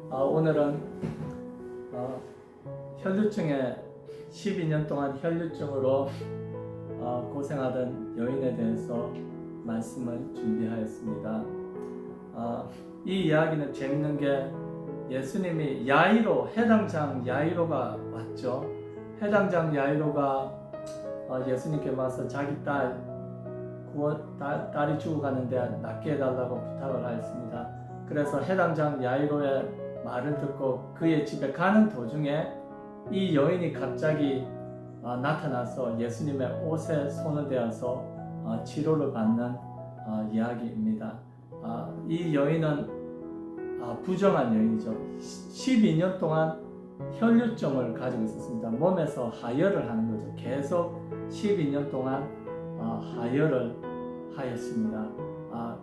오늘은 혈류증에 12년 동안 혈류증으로 고생하던 여인에 대해서 말씀을 준비하였습니다. 이 이야기는 재밌는 게 예수님이 야이로, 해당장 야이로가 왔죠. 해당장 야이로가 예수님께 와서 자기 딸이 죽어가는데 낫게 해달라고 부탁을 하였습니다. 그래서 해당장 야이로의 말을 듣고 그의 집에 가는 도중에 이 여인이 갑자기 나타나서 예수님의 옷에 손을 대어서 치료를 받는 이야기입니다. 이 여인은 부정한 여인이죠. 12년 동안 혈류증을 가지고 있었습니다. 몸에서 하혈을 하는 거죠. 계속 12년 동안 하혈을 하였습니다.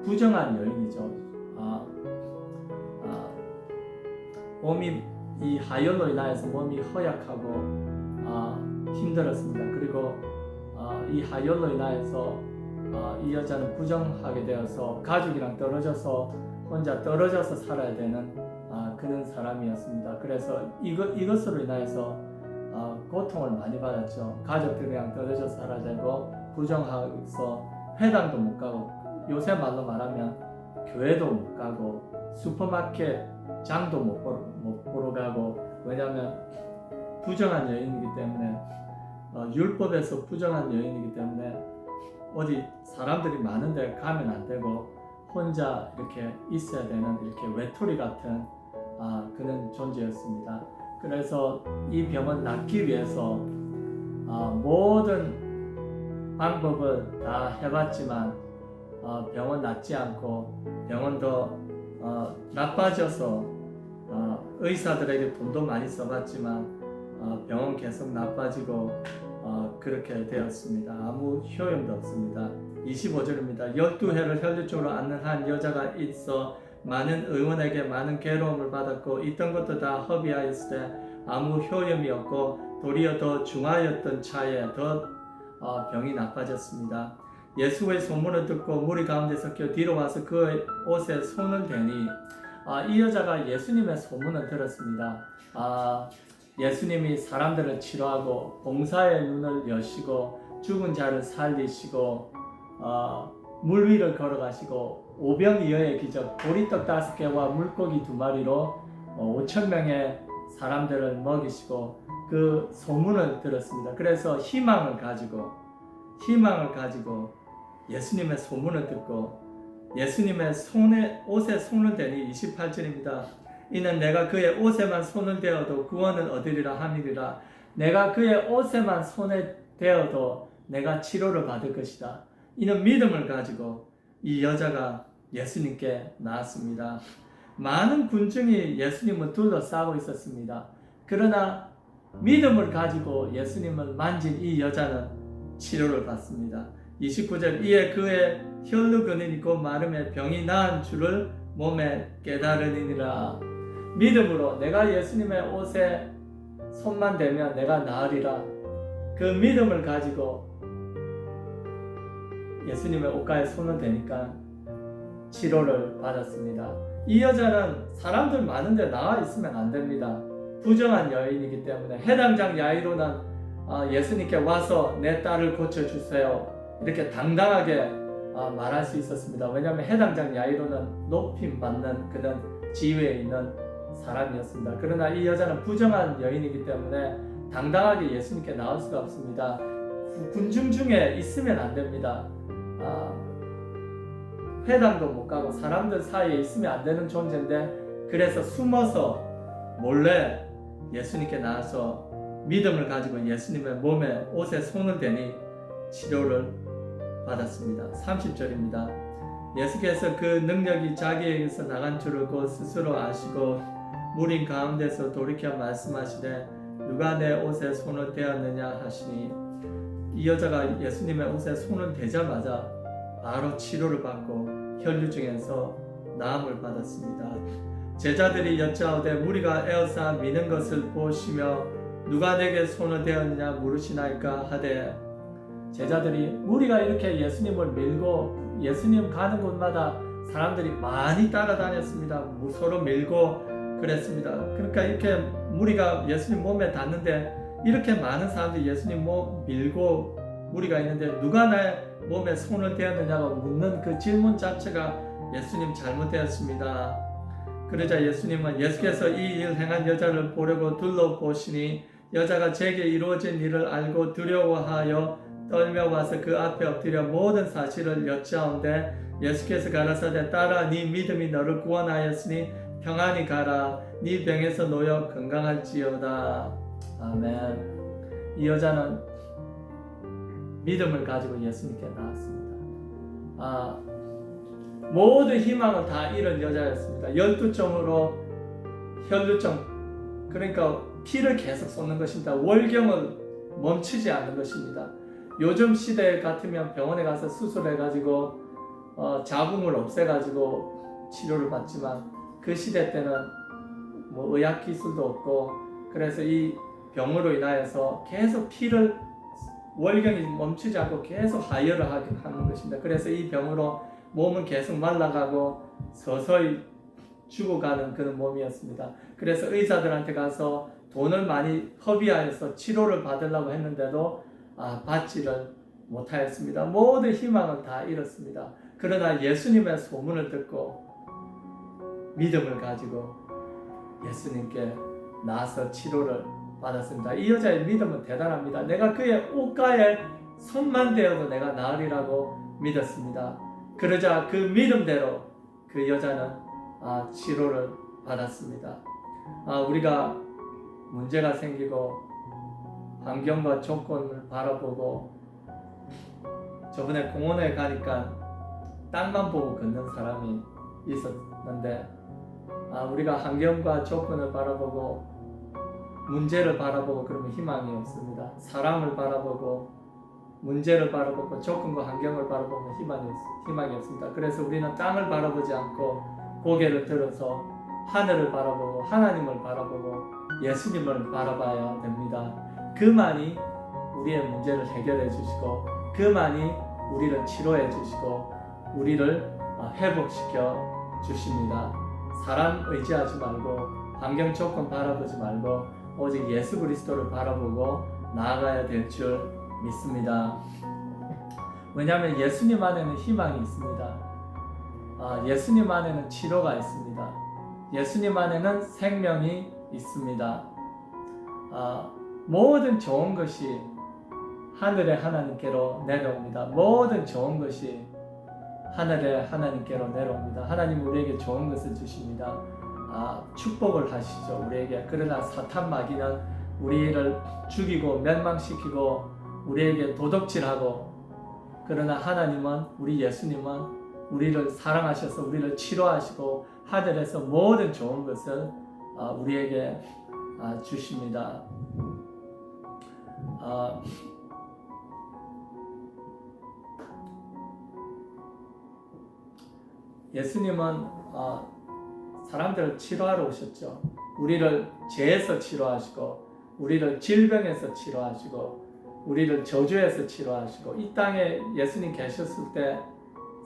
부정한 여인이죠. 몸이 이 하혈로 인하여서 몸이 허약하고 힘들었습니다. 그리고 이 하혈로 인하여서 이 여자는 부정하게 되어서 가족이랑 혼자 떨어져서 살아야 되는 그런 사람이었습니다. 그래서 이것으로 인하여서 고통을 많이 받았죠. 가족들이랑 떨어져서 살아야 되고 부정해서 회당도 못 가고, 요새 말로 말하면 교회도 못 가고, 슈퍼마켓 장도 못 보러 가고, 왜냐하면 부정한 여인이기 때문에, 율법에서 부정한 여인이기 때문에 어디 사람들이 많은데 가면 안 되고 혼자 이렇게 있어야 되는 이렇게 외톨이 같은 그런 존재였습니다. 그래서 이 병은 낫기 위해서 모든 방법을 다 해봤지만 병은 낫지 않고 병은 더 나빠져서 의사들에게 돈도 많이 써봤지만 병은 계속 나빠지고 그렇게 되었습니다. 아무 효용도 없습니다. 25절입니다. 12해를 혈류증으로 앓는 한 여자가 있어 많은 의원에게 많은 괴로움을 받았고 있던 것도 다 허비하였을 때 아무 효험이 없고 도리어 더 중하였던 차에 더 병이 나빠졌습니다. 예수의 소문을 듣고 무리 가운데서 뒤로 와서 그의 옷에 손을 대니 이 여자가 예수님의 소문을 들었습니다. 예수님이 사람들을 치료하고 봉사의 눈을 여시고 죽은 자를 살리시고 물 위를 걸어가시고 오병이어의 기적, 보리떡 5개와 물고기 2마리로 5,000명의 사람들을 먹이시고 그 소문을 들었습니다. 그래서 희망을 가지고 예수님의 소문을 듣고 예수님의 옷에 손을 대니 28절입니다. 이는 내가 그의 옷에만 손을 대어도 구원을 얻으리라 함이리라. 내가 그의 옷에만 손에 대어도 내가 치료를 받을 것이다. 이는 믿음을 가지고 이 여자가 예수님께 나왔습니다. 많은 군중이 예수님을 둘러싸고 있었습니다. 그러나 믿음을 가지고 예수님을 만진 이 여자는 치료를 받습니다. 29절 이에 그의 혈루근이 곧 마름에 병이 나은 줄을 몸에 깨달으니라. 믿음으로 내가 예수님의 옷에 손만 대면 내가 나으리라. 그 믿음을 가지고 예수님의 옷가에 손을 대니까 치료를 받았습니다. 이 여자는 사람들 많은데 나와 있으면 안 됩니다. 부정한 여인이기 때문에 해당장 야이로는 예수님께 와서 내 딸을 고쳐주세요 이렇게 당당하게 말할 수 있었습니다. 왜냐하면 해당장 야이로는 높임 받는 그런 지위에 있는 사람이었습니다. 그러나 이 여자는 부정한 여인이기 때문에 당당하게 예수님께 나올 수가 없습니다. 군중 중에 있으면 안 됩니다. 회당도 못 가고 사람들 사이에 있으면 안 되는 존재인데, 그래서 숨어서 몰래 예수님께 나와서 믿음을 가지고 예수님의 몸에 옷에 손을 대니 치료를 받았습니다. 30절입니다. 예수께서 그 능력이 자기에게서 나간 줄을 곧 스스로 아시고 무리 가운데서 돌이켜 말씀하시되 누가 내 옷에 손을 대었느냐 하시니 이 여자가 예수님의 옷에 손을 대자마자 바로 치료를 받고 혈류증에서 나음을 받았습니다. 제자들이 여짜오되 무리가 에워싸 미는 것을 보시며 누가 내게 손을 대었느냐 물으시나이까 하되, 제자들이 무리가 이렇게 예수님을 밀고 예수님 가는 곳마다 사람들이 많이 따라다녔습니다. 서로 밀고 그랬습니다. 그러니까 이렇게 무리가 예수님 몸에 닿는데 이렇게 많은 사람들이 예수님 몸 밀고 무리가 있는데 누가 나의 몸에 손을 대었느냐고 묻는 그 질문 자체가 예수님 잘못되었습니다. 그러자 예수님은 예수께서 이 일 행한 여자를 보려고 둘러보시니 여자가 제게 이루어진 일을 알고 두려워하여 떨며 와서 그 앞에 엎드려 모든 사실을 여짜온데 예수께서 가라사대 딸아 네 믿음이 너를 구원하였으니 평안히 가라 네 병에서 놓여 건강할지어다. 아멘. 이 여자는 믿음을 가지고 예수님께 나왔습니다. 모든 희망을 다 잃은 여자였습니다. 열두증으로 혈루증, 그러니까 피를 계속 쏟는 것입니다. 월경을 멈추지 않는 것입니다. 요즘 시대 같으면 병원에 가서 수술해가지고 자궁을 없애가지고 치료를 받지만 그 시대 때는 뭐 의학 기술도 없고 그래서 이 병으로 인하여서 계속 피를 월경이 멈추지 않고 계속 하혈을 하는 것입니다. 그래서 이 병으로 몸은 계속 말라가고 서서히 죽어가는 그런 몸이었습니다. 그래서 의사들한테 가서 돈을 많이 허비하여서 치료를 받으려고 했는데도 받지를 못하였습니다. 모든 희망을 다 잃었습니다. 그러나 예수님의 소문을 듣고 믿음을 가지고 예수님께 나서 치료를 받았습니다. 이 여자의 믿음은 대단합니다. 내가 그의 옷가에 손만 대어도 내가 나으리라고 믿었습니다. 그러자 그 믿음대로 그 여자는 치료를 받았습니다. 우리가 문제가 생기고 환경과 조건을 바라보고 저번에 공원에 가니까 땅만 보고 걷는 사람이 있었는데 우리가 환경과 조건을 바라보고 문제를 바라보고 그러면 희망이 없습니다. 사람을 바라보고 문제를 바라보고 조건과 환경을 바라보면 희망이 없습니다. 그래서 우리는 땅을 바라보지 않고 고개를 들어서 하늘을 바라보고 하나님을 바라보고 예수님을 바라봐야 됩니다. 그만이 우리의 문제를 해결해 주시고 그만이 우리를 치료해 주시고 우리를 회복시켜 주십니다. 사람 의지하지 말고 환경 조건 바라보지 말고 오직 예수 그리스도를 바라보고 나아가야 될 줄 믿습니다. 왜냐하면 예수님 안에는 희망이 있습니다. 예수님 안에는 치료가 있습니다. 예수님 안에는 생명이 있습니다. 모든 좋은 것이 하늘의 하나님께로 내려옵니다. 모든 좋은 것이 하늘의 하나님께로 내려옵니다. 하나님 우리에게 좋은 것을 주십니다. 축복을 하시죠 우리에게. 그러나 사탄 마귀는 우리를 죽이고 멸망시키고 우리에게 도둑질하고, 그러나 하나님은 우리 예수님은 우리를 사랑하셔서 우리를 치료하시고 하늘에서 모든 좋은 것을 우리에게 주십니다. 예수님은 사람들을 치료하러 오셨죠. 우리를 죄에서 치료하시고 우리를 질병에서 치료하시고 우리를 저주에서 치료하시고 이 땅에 예수님 계셨을 때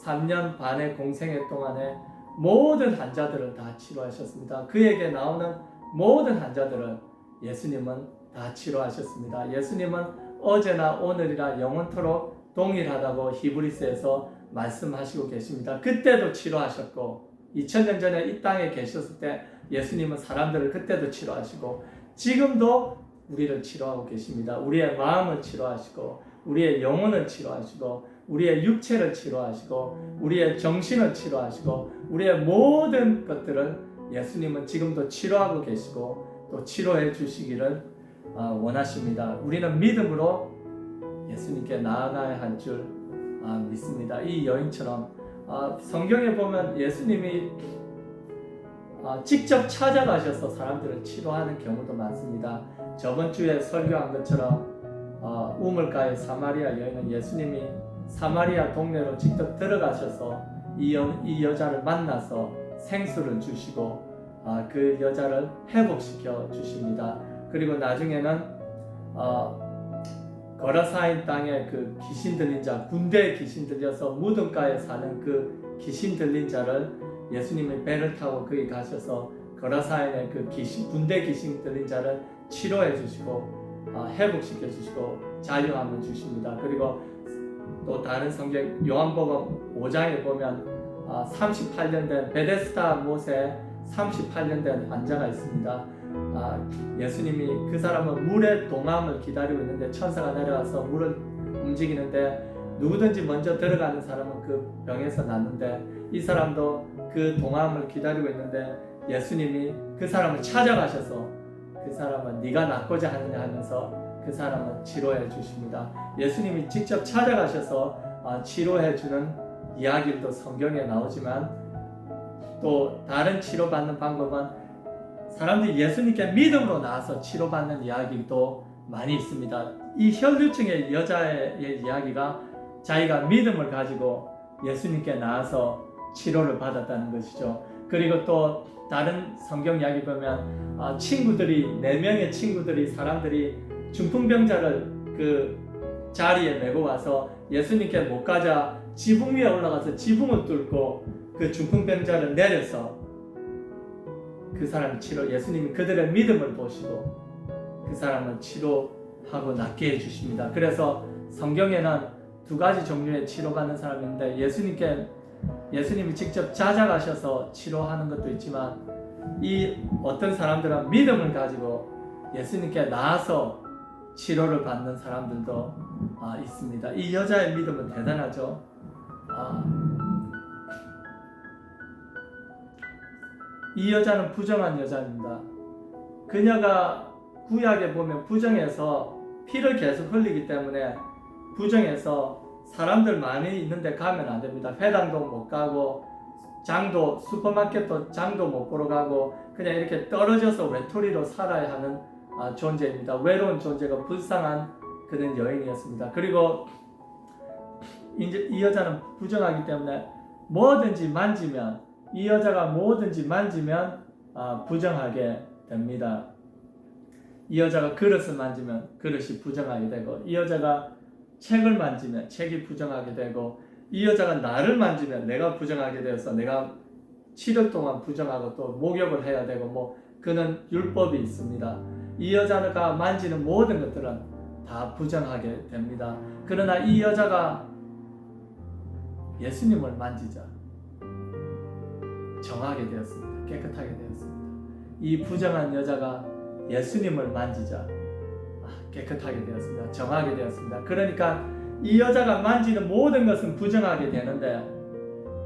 3년 반의 공생애 동안에 모든 환자들을 다 치료하셨습니다. 그에게 나오는 모든 환자들을 예수님은 다 치료하셨습니다. 예수님은 어제나 오늘이나 영원토록 동일하다고 히브리서에서 말씀하시고 계십니다. 그때도 치료하셨고 2000년 전에 이 땅에 계셨을 때 예수님은 사람들을 그때도 치료하시고 지금도 우리를 치료하고 계십니다. 우리의 마음을 치료하시고 우리의 영혼을 치료하시고 우리의 육체를 치료하시고 우리의 정신을 치료하시고 우리의 모든 것들을 예수님은 지금도 치료하고 계시고 또 치료해 주시기를 원하십니다. 우리는 믿음으로 예수님께 나아가야 할 줄 믿습니다. 이 여인처럼 성경에 보면 예수님이 직접 찾아가셔서 사람들을 치료하는 경우도 많습니다. 저번 주에 설교한 것처럼 우물가의 사마리아 여인은 예수님이 사마리아 동네로 직접 들어가셔서 이 여자를 만나서 생수를 주시고 그 여자를 회복시켜 주십니다. 그리고 나중에는 거라사인 땅에 그 귀신 들린 자, 군대에 귀신 들려서 무덤가에 사는 그 귀신 들린 자를 예수님이 배를 타고 거기 가셔서 거라사인의 그 귀신, 군대 귀신 들린 자를 치료해 주시고 회복시켜 주시고 자유함을 주십니다. 그리고 또 다른 성경 요한복음 5장에 보면 38년 된 베데스다 못에 38년 된 환자가 있습니다. 예수님이 그 사람은 물의 동함을 기다리고 있는데 천사가 내려와서 물을 움직이는데 누구든지 먼저 들어가는 사람은 그 병에서 낫는데 이 사람도 그 동함을 기다리고 있는데 예수님이 그 사람을 찾아가셔서 그 사람은 네가 낫고자 하느냐 하면서 그 사람을 치료해 주십니다. 예수님이 직접 찾아가셔서 치료해 주는 이야기도 성경에 나오지만 또 다른 치료받는 방법은 사람들이 예수님께 믿음으로 나와서 치료받는 이야기도 많이 있습니다. 이 혈류증의 여자의 이야기가 자기가 믿음을 가지고 예수님께 나와서 치료를 받았다는 것이죠. 그리고 또 다른 성경 이야기 보면 친구들이 4명의 친구들이 사람들이 중풍병자를 그 자리에 메고 와서 예수님께 못 가자 지붕 위에 올라가서 지붕을 뚫고 그 중풍병자를 내려서 그 사람 예수님이 그들의 믿음을 보시고 그 사람을 치료하고 낫게 해주십니다. 그래서 성경에는 2가지 종류의 치료받는 사람이 있는데 예수님이 직접 찾아가셔서 치료하는 것도 있지만 이 어떤 사람들은 믿음을 가지고 예수님께 나와서 치료를 받는 사람들도 있습니다. 이 여자의 믿음은 대단하죠. 이 여자는 부정한 여자입니다. 그녀가 구약에 보면 부정해서 피를 계속 흘리기 때문에 부정해서 사람들 많이 있는데 가면 안 됩니다. 회당도 못 가고 장도 슈퍼마켓도 장도 못 보러 가고 그냥 이렇게 떨어져서 외톨이로 살아야 하는 존재입니다. 외로운 존재가 불쌍한 그런 여인이었습니다. 그리고 이제 이 여자는 부정하기 때문에 뭐든지 만지면 이 여자가 뭐든지 만지면 부정하게 됩니다. 이 여자가 그릇을 만지면 그릇이 부정하게 되고 이 여자가 책을 만지면 책이 부정하게 되고 이 여자가 나를 만지면 내가 부정하게 되어서 내가 7일 동안 부정하고 또 목욕을 해야 되고 뭐 그는 율법이 있습니다. 이 여자가 만지는 모든 것들은 다 부정하게 됩니다. 그러나 이 여자가 예수님을 만지자 정하게 되었습니다. 깨끗하게 되었습니다. 이 부정한 여자가 예수님을 만지자 깨끗하게 되었습니다. 정하게 되었습니다. 그러니까 이 여자가 만지는 모든 것은 부정하게 되는데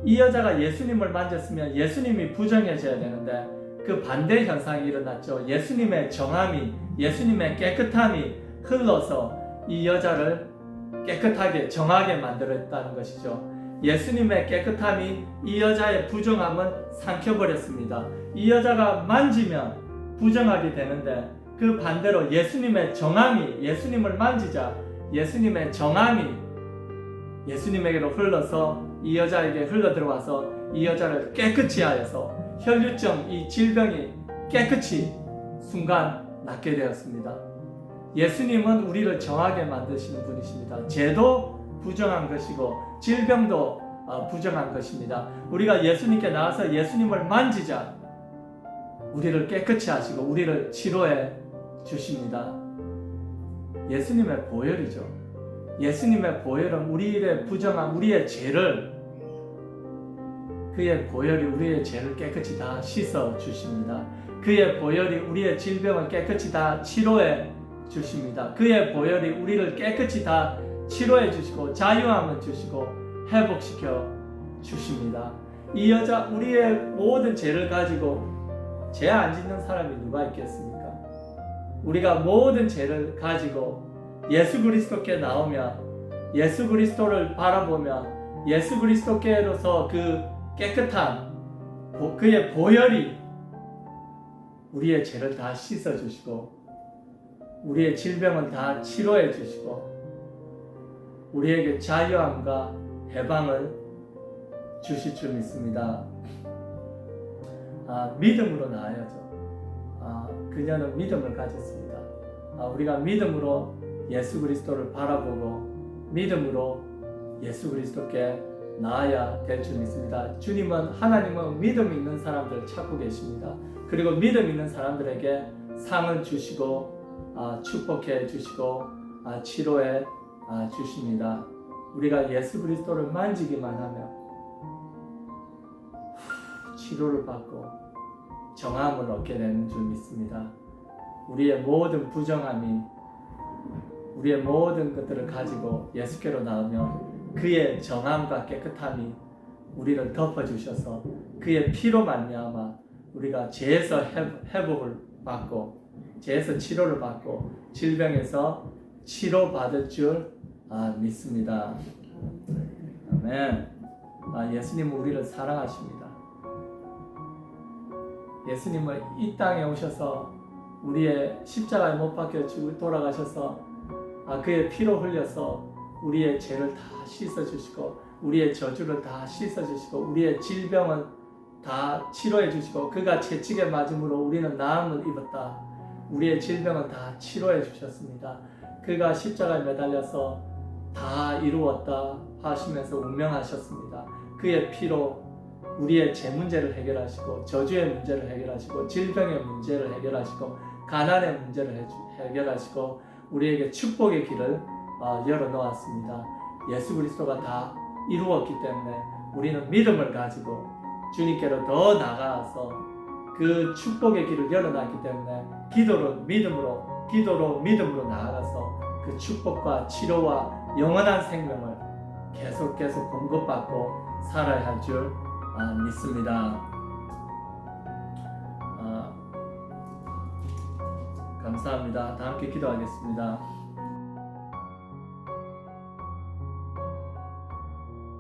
이 여자가 예수님을 만졌으면 예수님이 부정해져야 되는데 그 반대 현상이 일어났죠. 예수님의 정함이, 예수님의 깨끗함이 흘러서 이 여자를 깨끗하게 정하게 만들었다는 것이죠. 예수님의 깨끗함이 이 여자의 부정함을 삼켜버렸습니다. 이 여자가 만지면 부정하게 되는데 그 반대로 예수님의 정함이, 예수님을 만지자 예수님의 정함이 예수님에게로 흘러서 이 여자에게 흘러 들어와서 이 여자를 깨끗이 하여서 혈류증, 이 질병이 깨끗이 순간 낫게 되었습니다. 예수님은 우리를 정하게 만드시는 분이십니다. 죄도 부정한 것이고 질병도 부정한 것입니다. 우리가 예수님께 나와서 예수님을 만지자 우리를 깨끗이 하시고 우리를 치료해 주십니다. 예수님의 보혈이죠. 예수님의 보혈은 우리의 부정한 우리의 죄를 그의 보혈이 우리의 죄를 깨끗이 다 씻어 주십니다. 그의 보혈이 우리의 질병을 깨끗이 다 치료해 주십니다. 그의 보혈이 우리를 깨끗이 다 치료해 주시고 자유함을 주시고 회복시켜 주십니다. 이 여자 우리의 모든 죄를 가지고 죄 안 짓는 사람이 누가 있겠습니까? 우리가 모든 죄를 가지고 예수 그리스도께 나오면 예수 그리스도를 바라보면 예수 그리스도께로서 그 깨끗한 그의 보혈이 우리의 죄를 다 씻어 주시고 우리의 질병을 다 치료해 주시고 우리에게 자유함과 해방을 주실 줄 믿습니다. 믿음으로 나아야죠. 그녀는 믿음을 가졌습니다. 우리가 믿음으로 예수 그리스도를 바라보고 믿음으로 예수 그리스도께 나아야 될 줄 믿습니다. 주님은 하나님은 믿음 있는 사람들을 찾고 계십니다. 그리고 믿음 있는 사람들에게 상을 주시고 축복해 주시고 치료해 주십니다. 우리가 예수 그리스도를 만지기만 하면 치료를 받고 정함을 얻게 되는 줄 믿습니다. 우리의 모든 부정함이, 우리의 모든 것들을 가지고 예수께로 나오면 그의 정함과 깨끗함이 우리를 덮어주셔서 그의 피로 말미암아 우리가 죄에서 회복을 받고 죄에서 치료를 받고 질병에서 치료받을 줄 믿습니다. 아멘. 예수님은 우리를 사랑하십니다. 예수님은 이 땅에 오셔서 우리의 십자가에 못 박혀 돌아가셔서 그의 피로 흘려서 우리의 죄를 다 씻어주시고 우리의 저주를 다 씻어주시고 우리의 질병은 다 치료해 주시고 그가 채찍에 맞음으로 우리는 나음을 입었다. 우리의 질병은 다 치료해 주셨습니다. 그가 십자가에 매달려서 다 이루었다 하시면서 운명하셨습니다. 그의 피로 우리의 죄 문제를 해결하시고 저주의 문제를 해결하시고 질병의 문제를 해결하시고 가난의 문제를 해결하시고 우리에게 축복의 길을 열어놓았습니다. 예수 그리스도가 다 이루었기 때문에 우리는 믿음을 가지고 주님께로 더 나아가서 그 축복의 길을 열어놨기 때문에 기도로 믿음으로 나아가서 그 축복과 치료와 영원한 생명을 계속 공급받고 살아야 할 줄 믿습니다. 감사합니다. 다 함께 기도하겠습니다.